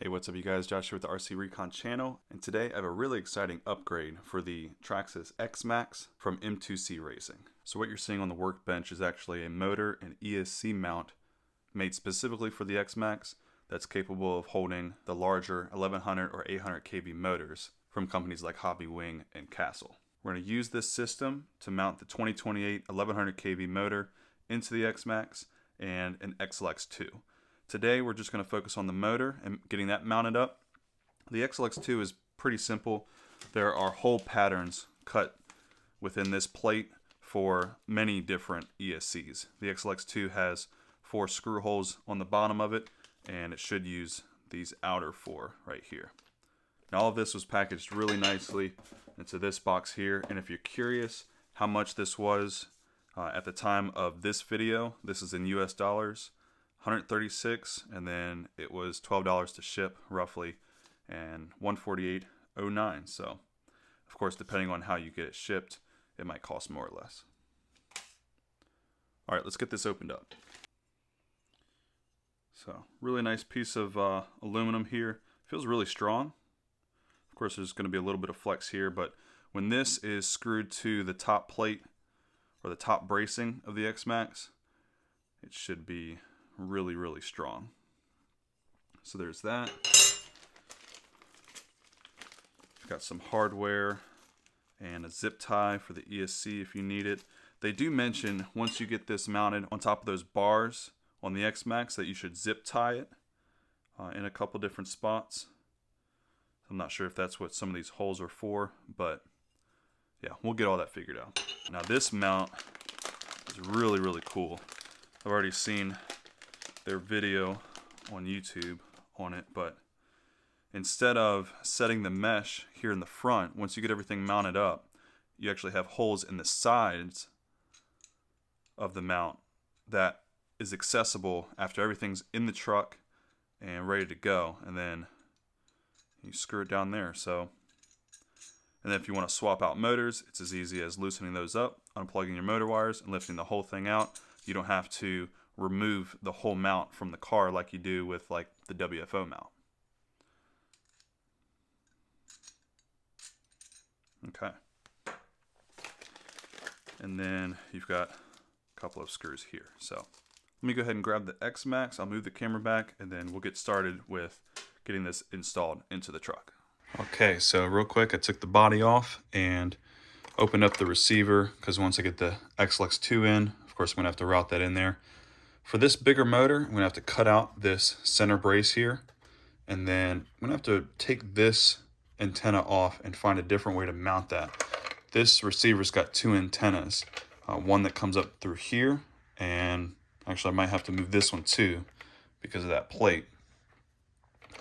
Hey, what's up you guys? Josh here with the RC Recon channel, and today I have a really exciting upgrade for the Traxxas XMaxx from M2C Racing. So what you're seeing on the workbench is actually a motor and ESC mount made specifically for the XMaxx that's capable of holding the larger 1100 or 800 kV motors from companies like Hobby Wing and Castle. We're going to use this system to mount the 2028 1100 kV motor into the XMaxx and an XLX2. Today we're just going to focus on the motor and getting that mounted up. The XLX2 is pretty simple. There are hole patterns cut within this plate for many different ESCs. The XLX2 has 4 screw holes on the bottom of it, and it should use these outer 4 right here. Now all of this was packaged really nicely into this box here, and if you're curious how much this was at the time of this video, this is in US dollars. 136, and then it was $12 to ship roughly, and 148.09. So of course, depending on how you get it shipped, it might cost more or less. All right, let's get this opened up. So really nice piece of aluminum here. Feels really strong. Of course, there's going to be a little bit of flex here, but when this is screwed to the top plate or the top bracing of the XMaxx, it should be really strong. So there's that. We've got some hardware and a zip tie for the ESC if you need it. They do mention once you get this mounted on top of those bars on the XMaxx that you should zip tie it in a couple different spots. I'm not sure if that's what some of these holes are for, but yeah, we'll get all that figured out. Now this mount is really cool. I've already seen their video on YouTube on it, but instead of setting the mesh here in the front, once you get everything mounted up, you actually have holes in the sides of the mount that is accessible after everything's in the truck and ready to go, and then you screw it down there. So, and then if you want to swap out motors, it's as easy as loosening those up, unplugging your motor wires, and lifting the whole thing out. You don't have to remove the whole mount from the car like you do with like the WFO mount. Okay. And then you've got a couple of screws here. So let me go ahead and grab the XMaxx. I'll move the camera back, and then we'll get started with getting this installed into the truck. Okay, so real quick, I took the body off and opened up the receiver, because once I get the XLX2 in, of course I'm going to have to route that in there. For this bigger motor, I'm going to have to cut out this center brace here, and then I'm going to have to take this antenna off and find a different way to mount that. This receiver's got 2 antennas, one that comes up through here, and actually I might have to move this one too because of that plate.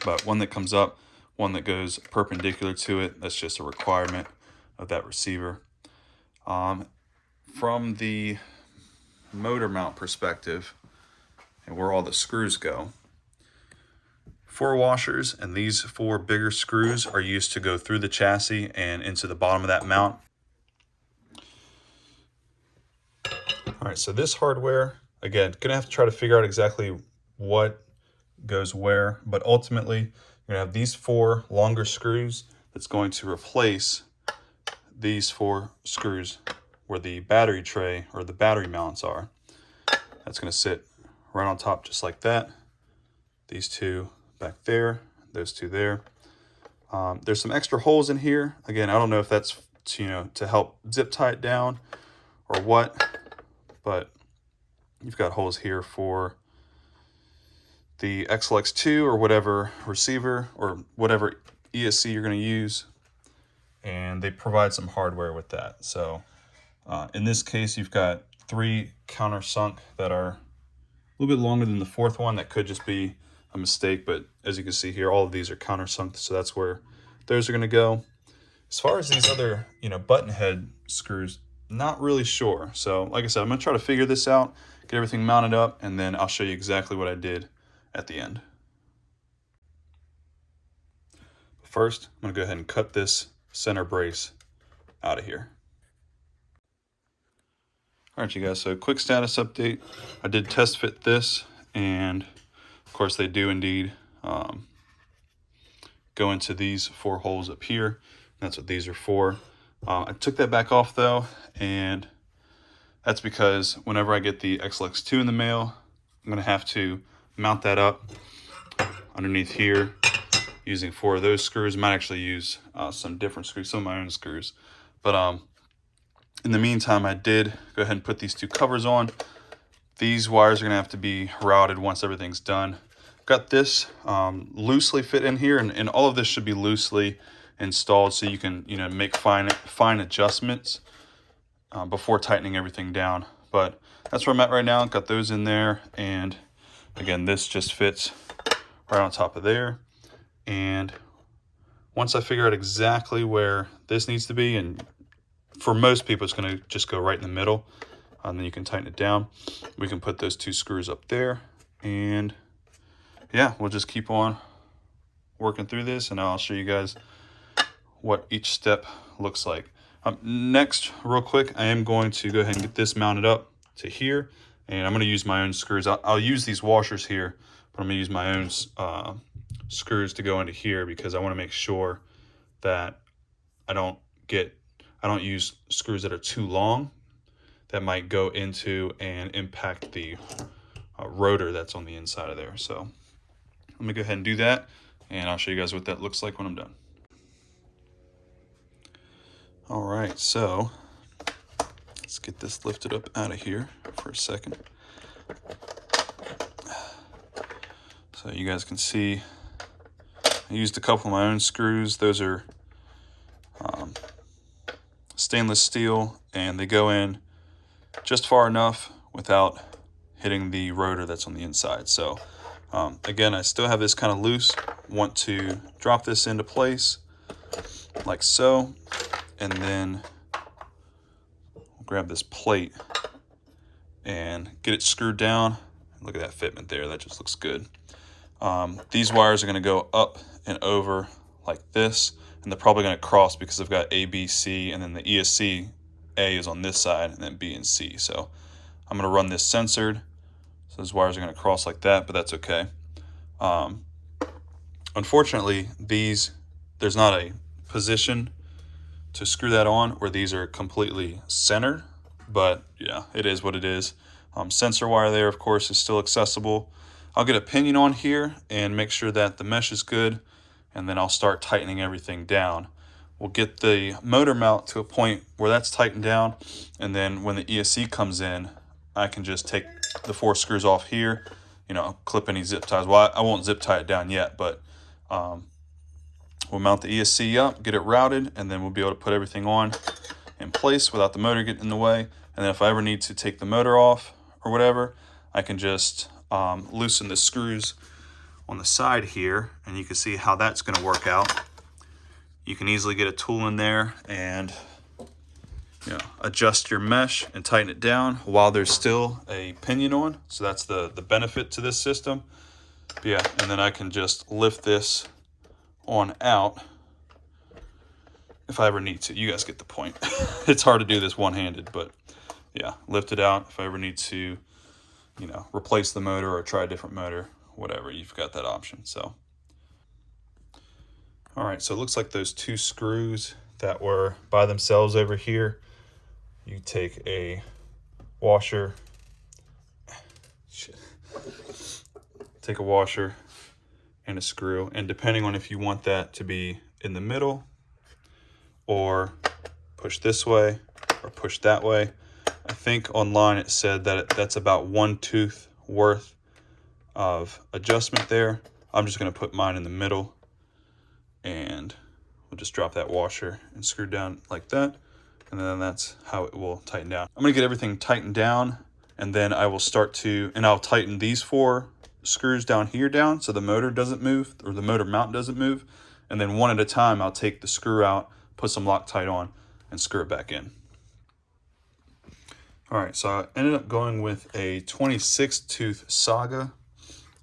But one that comes up, one that goes perpendicular to it, that's just a requirement of that receiver. From the motor mount perspective, and where all the screws go, 4 washers and these 4 bigger screws are used to go through the chassis and into the bottom of that mount. Alright, so this hardware, again, gonna have to try to figure out exactly what goes where, but ultimately you're gonna have these 4 longer screws that's going to replace these 4 screws where the battery tray or the battery mounts are. That's going to sit right on top just like that. These 2 back there, those 2 there. There's some extra holes in here. Again, I don't know if that's to help zip tie it down or what, but you've got holes here for the XLX2 or whatever receiver or whatever ESC you're going to use, and they provide some hardware with that. So in this case, you've got 3 countersunk that are a little bit longer than the 4th one. That could just be a mistake, but as you can see here, all of these are countersunk, so that's where those are going to go. As far as these other, button head screws, not really sure. So like I said, I'm going to try to figure this out, get everything mounted up, and then I'll show you exactly what I did at the end. First, I'm going to go ahead and cut this center brace out of here. Alright you guys, so quick status update. I did test fit this, and of course they do indeed go into these 4 holes up here. That's what these are for. I took that back off though, and that's because whenever I get the XLX2 in the mail, I'm gonna have to mount that up underneath here using 4 of those screws. I might actually use some different screws, some of my own screws. But in the meantime, I did go ahead and put these 2 covers on. These wires are gonna have to be routed once everything's done. Got this loosely fit in here, and all of this should be loosely installed so you can, make fine adjustments before tightening everything down. But that's where I'm at right now. Got those in there, and again, this just fits right on top of there. And once I figure out exactly where this needs to be, and for most people it's going to just go right in the middle, and then you can tighten it down. We can put those 2 screws up there, and yeah, we'll just keep on working through this, and I'll show you guys what each step looks like. Next, real quick, I am going to go ahead and get this mounted up to here, and I'm going to use my own screws. I'll use these washers here, but I'm going to use my own screws to go into here, because I want to make sure that I don't use screws that are too long that might go into and impact the rotor that's on the inside of there. So let me go ahead and do that, and I'll show you guys what that looks like when I'm done. All right, so let's get this lifted up out of here for a second. So you guys can see I used a couple of my own screws. Those are stainless steel, and they go in just far enough without hitting the rotor that's on the inside. So again, I still have this kind of loose. Want to drop this into place like so, and then grab this plate and get it screwed down. Look at that fitment there, that just looks good. These wires are going to go up and over like this, and they're probably going to cross because I've got A, B, C, and then the ESC A is on this side, and then B and C. So I'm going to run this censored, so those wires are going to cross like that, but that's okay. Unfortunately, there's not a position to screw that on where these are completely centered, but yeah, it is what it is. Sensor wire there, of course, is still accessible. I'll get a pinion on here and make sure that the mesh is good, and then I'll start tightening everything down. We'll get the motor mount to a point where that's tightened down, and then when the ESC comes in, I can just take the 4 screws off here, clip any zip ties. Well, I won't zip tie it down yet, but we'll mount the ESC up, get it routed, and then we'll be able to put everything on in place without the motor getting in the way. And then if I ever need to take the motor off or whatever, I can just loosen the screws on the side here, and you can see how that's going to work out. You can easily get a tool in there and adjust your mesh and tighten it down while there's still a pinion on. So that's the benefit to this system. But yeah, and then I can just lift this on out if I ever need to. You guys get the point. It's hard to do this one-handed, but yeah, lift it out if I ever need to, replace the motor or try a different motor, whatever, you've got that option. So all right, so it looks like those 2 screws that were by themselves over here, you take a washer, take a washer and a screw, and depending on if you want that to be in the middle or push this way or push that way. I think online it said that that's about 1 tooth worth of adjustment there. I'm just going to put mine in the middle, and we'll just drop that washer and screw down like that, and then that's how it will tighten down. I'm going to get everything tightened down, and then I will I'll tighten these 4 screws down here down so the motor doesn't move, or the motor mount doesn't move, and then one at a time I'll take the screw out, put some Loctite on, and screw it back in. All right, so I ended up going with a 26 tooth Saga,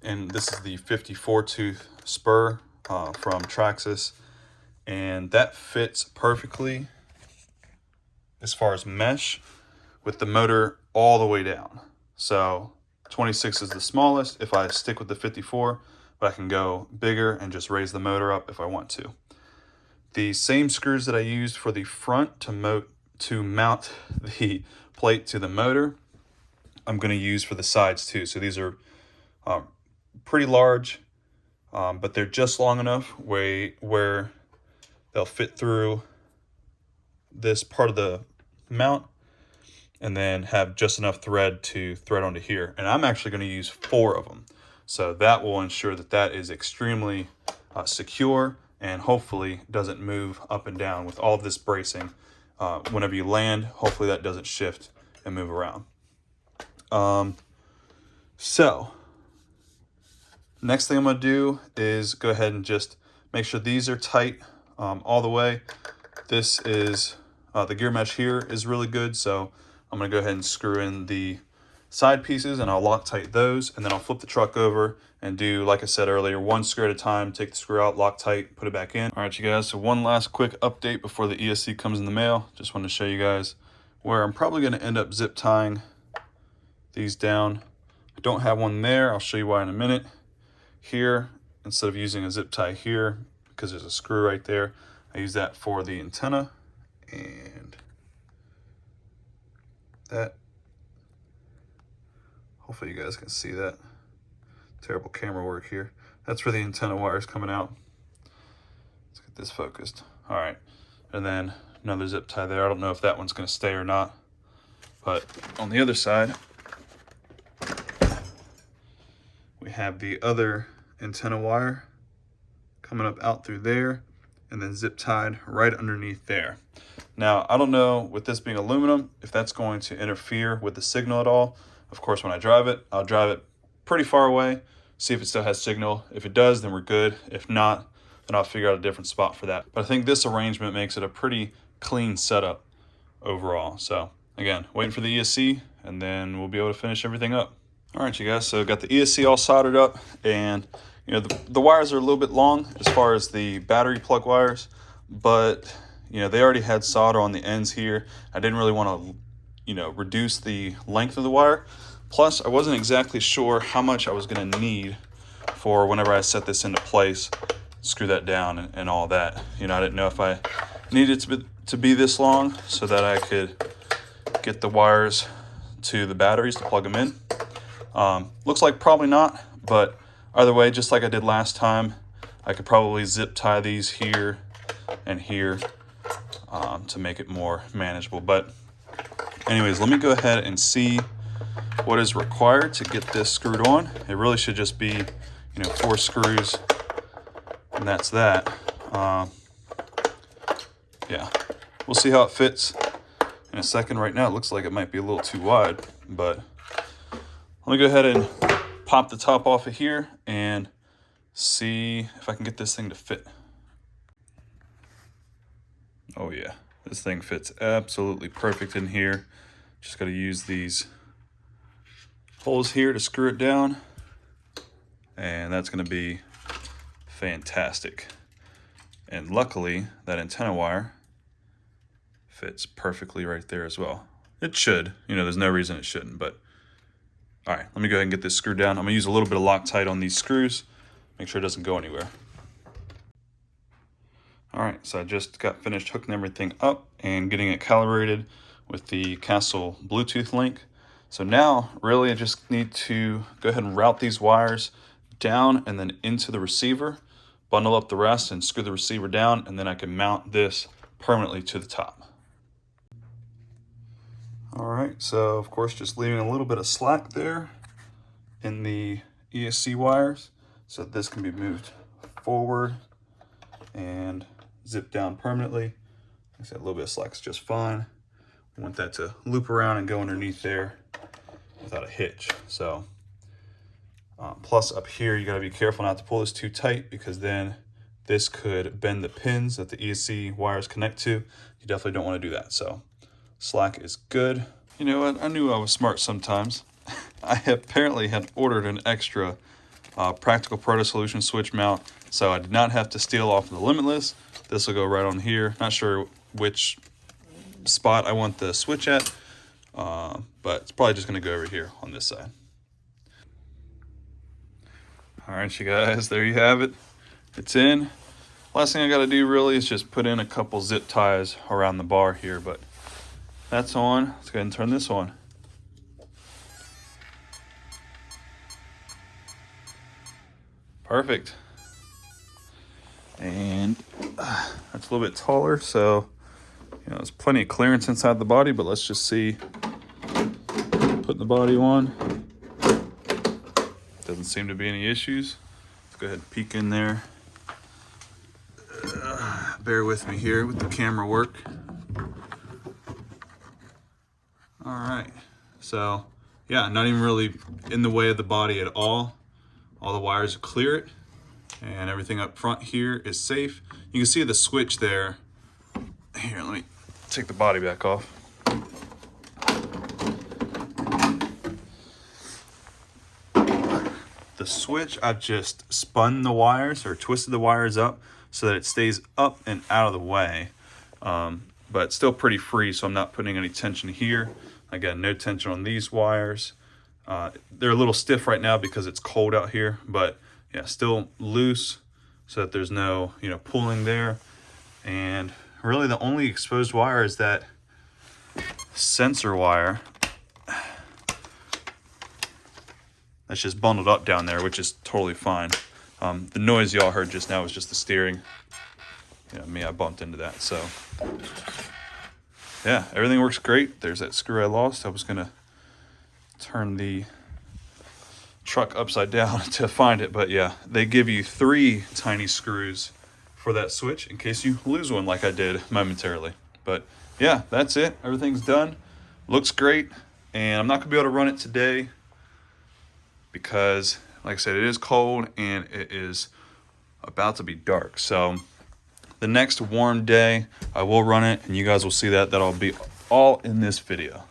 and this is the 54 tooth spur from Traxxas, and that fits perfectly as far as mesh with the motor all the way down. So 26 is the smallest. If I stick with the 54, but I can go bigger and just raise the motor up if I want to. The same screws that I used for the front to mount the plate to the motor, I'm going to use for the sides too. So these are pretty large, but they're just long enough where they'll fit through this part of the mount and then have just enough thread to thread onto here. And I'm actually going to use 4 of them. So that will ensure that that is extremely secure and hopefully doesn't move up and down with all of this bracing. Whenever you land, hopefully that doesn't shift and move around. So next thing I'm going to do is go ahead and just make sure these are tight all the way. This is the gear mesh here is really good, so I'm going to go ahead and screw in the side pieces and I'll Loctite those, and then I'll flip the truck over and do, like I said earlier, 1 screw at a time, take the screw out, Loctite, put it back in. All right, you guys, so one last quick update before the ESC comes in the mail. Just wanted to show you guys where I'm probably going to end up zip tying these down. I don't have one there. I'll show you why in a minute. Here, instead of using a zip tie here, because there's a screw right there, I use that for the antenna, and that, hopefully you guys can see that. Terrible camera work here. That's for the antenna wires coming out. Let's get this focused. All right, and then another zip tie there. I don't know if that one's going to stay or not, but on the other side, we have the other antenna wire coming up out through there and then zip tied right underneath there. Now, I don't know, with this being aluminum, if that's going to interfere with the signal at all. Of course, when I drive it, I'll drive it pretty far away, see if it still has signal. If it does, then we're good. If not, then I'll figure out a different spot for that. But I think this arrangement makes it a pretty clean setup overall. So again, waiting for the ESC, and then we'll be able to finish everything up. All right, you guys, so got the ESC all soldered up, and you know, the wires are a little bit long as far as the battery plug wires, but you know, they already had solder on the ends here. I didn't really want to, you know, reduce the length of the wire. Plus, I wasn't exactly sure how much I was going to need for whenever I set this into place, screw that down and all that. You know, I didn't know if I needed to be this long so that I could get the wires to the batteries to plug them in. Looks like probably not, but either way, just like I did last time, I could probably zip tie these here and here to make it more manageable. But anyways, let me go ahead and see what is required to get this screwed on. It really should just be, you know, 4 screws, and that's that. Yeah, we'll see how it fits in a second. Right now, it looks like it might be a little too wide, but let me go ahead and pop the top off of here and see if I can get this thing to fit. Oh yeah, this thing fits absolutely perfect in here. Just got to use these holes here to screw it down, and that's going to be fantastic. And luckily, that antenna wire fits perfectly right there as well. It should, you know, there's no reason it shouldn't, but all right, let me go ahead and get this screwed down. I'm gonna use a little bit of Loctite on these screws, make sure it doesn't go anywhere. All right, so I just got finished hooking everything up and getting it calibrated with the Castle Bluetooth link. So now, really, I just need to go ahead and route these wires down and then into the receiver, bundle up the rest and screw the receiver down, and then I can mount this permanently to the top. All right, so of course, just leaving a little bit of slack there in the ESC wires so that this can be moved forward and zip down permanently. Like I said, a little bit of slack is just fine. We want that to loop around and go underneath there without a hitch. So plus up here, you gotta be careful not to pull this too tight, because then this could bend the pins that the ESC wires connect to. You definitely don't want to do that. So slack is good. You know what? I knew I was smart sometimes. I apparently had ordered an extra Practical Proto Solution switch mount, so I did not have to steal off the Limitless. This will go right on here. Not sure which spot I want the switch at, but it's probably just going to go over here on this side. Alright, you guys, there you have it. It's in. Last thing I gotta do really is just put in a couple zip ties around the bar here, but that's on. Let's go ahead and turn this on. Perfect. And that's a little bit taller, so there's plenty of clearance inside the body, but let's just see. Putting the body on. Doesn't seem to be any issues. Let's go ahead and peek in there. Bear with me here with the camera work. All right, so yeah, not even really in the way of the body at all. All the wires are clear, and everything up front here is safe. You can see the switch there. Here, let me take the body back off. The switch, I've just spun the wires or twisted the wires up so that it stays up and out of the way, but still pretty free, so I'm not putting any tension here. I got no tension on these wires. They're a little stiff right now because it's cold out here, but yeah, still loose so that there's no pulling there. And really the only exposed wire is that sensor wire that's just bundled up down there, which is totally fine. The noise y'all heard just now was just the steering. I bumped into that. So yeah, everything works great. There's that screw I lost. I was gonna turn the truck upside down to find it, but yeah, they give you 3 tiny screws for that switch in case you lose one like I did momentarily. But yeah, that's it. Everything's done. Looks great, and I'm not gonna be able to run it today because, like I said, it is cold and it is about to be dark. So the next warm day, I will run it, and you guys will see that. That'll be all in this video.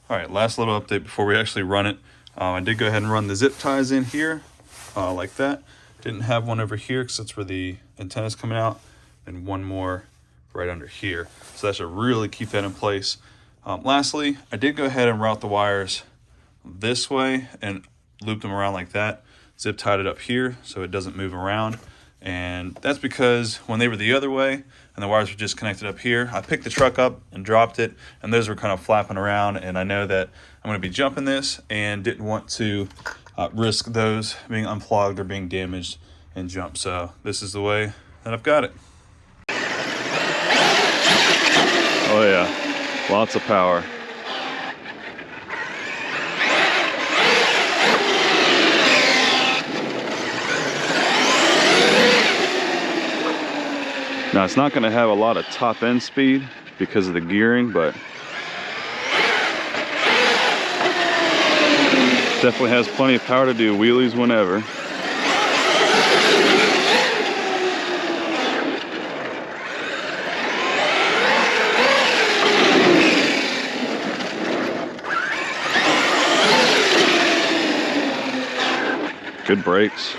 All right, last little update before we actually run it. I did go ahead and run the zip ties in here like that. Didn't have one over here because that's where the antenna's coming out, and one more right under here. So that should really keep that in place. Lastly, I did go ahead and route the wires this way and loop them around like that. Zip tied it up here so it doesn't move around, and that's because when they were the other way and the wires were just connected up here, I picked the truck up and dropped it, and those were kind of flapping around, and I know that I'm going to be jumping this and didn't want to risk those being unplugged or being damaged and jump. So this is the way that I've got it. Oh yeah, lots of power. Now it's not going to have a lot of top end speed because of the gearing, but definitely has plenty of power to do wheelies whenever. Good brakes.